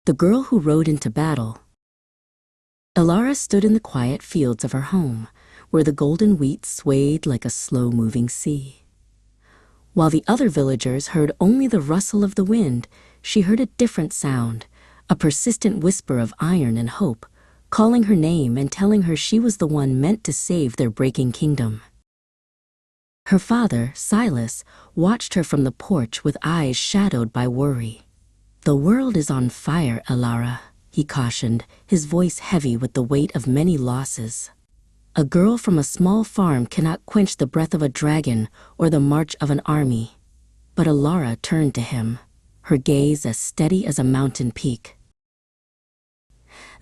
the girl who rode into battle. Elara stood in the quiet fields of her home, where the golden wheat swayed like a slow-moving sea. While the other villagers heard only the rustle of the wind, she heard a different sound, a persistent whisper of iron and hope, calling her name and telling her she was the one meant to save their breaking kingdom. Her father, Silas, watched her from the porch with eyes shadowed by worry. "The world is on fire, Elara," he cautioned, his voice heavy with the weight of many losses. "A girl from a small farm cannot quench the breath of a dragon or the march of an army." But Elara turned to him, her gaze as steady as a mountain peak.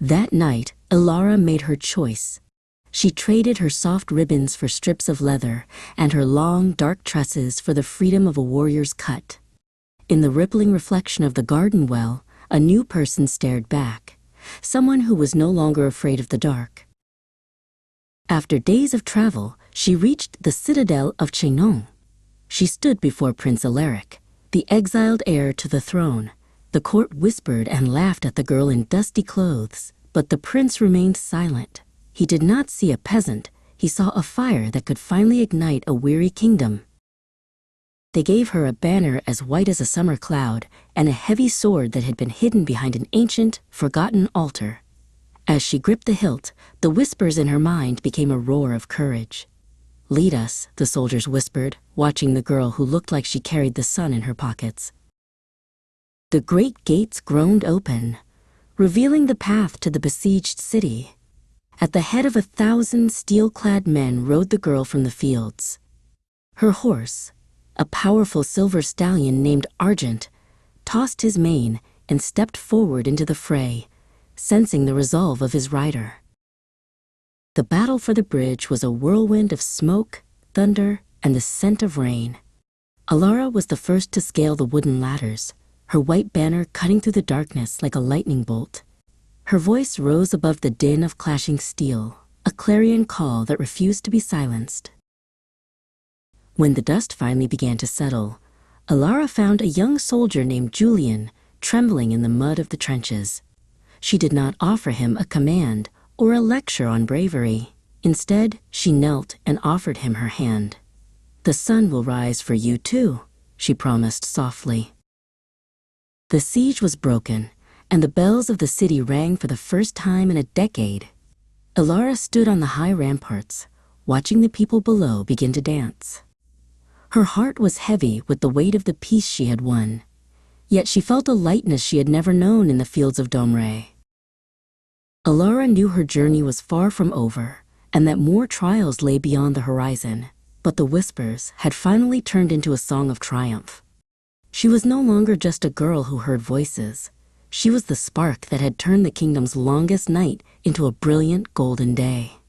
That night, Elara made her choice. She traded her soft ribbons for strips of leather and her long, dark tresses for the freedom of a warrior's cut. In the rippling reflection of the garden well, a new person stared back, someone who was no longer afraid of the dark. After days of travel, she reached the citadel of Chinon. She stood before Prince Alaric, the exiled heir to the throne. The court whispered and laughed at the girl in dusty clothes, but the prince remained silent. He did not see a peasant, he saw a fire that could finally ignite a weary kingdom. They gave her a banner as white as a summer cloud and a heavy sword that had been hidden behind an ancient, forgotten altar. As she gripped the hilt, the whispers in her mind became a roar of courage. "Lead us," the soldiers whispered, watching the girl who looked like she carried the sun in her pockets. The great gates groaned open, revealing the path to the besieged city. At the head of 1,000 steel-clad men rode the girl from the fields. Her horse, a powerful silver stallion named Argent, tossed his mane and stepped forward into the fray, sensing the resolve of his rider. The battle for the bridge was a whirlwind of smoke, thunder, and the scent of rain. Elara was the first to scale the wooden ladders, her white banner cutting through the darkness like a lightning bolt. Her voice rose above the din of clashing steel, a clarion call that refused to be silenced. When the dust finally began to settle, Elara found a young soldier named Julian trembling in the mud of the trenches. She did not offer him a command or a lecture on bravery. Instead, she knelt and offered him her hand. "The sun will rise for you too," she promised softly. The siege was broken, and the bells of the city rang for the first time in a decade. Elara stood on the high ramparts, watching the people below begin to dance. Her heart was heavy with the weight of the peace she had won, yet she felt a lightness she had never known in the fields of Domrey. Elara knew her journey was far from over, and that more trials lay beyond the horizon, but the whispers had finally turned into a song of triumph. She was no longer just a girl who heard voices. She was the spark that had turned the kingdom's longest night into a brilliant golden day.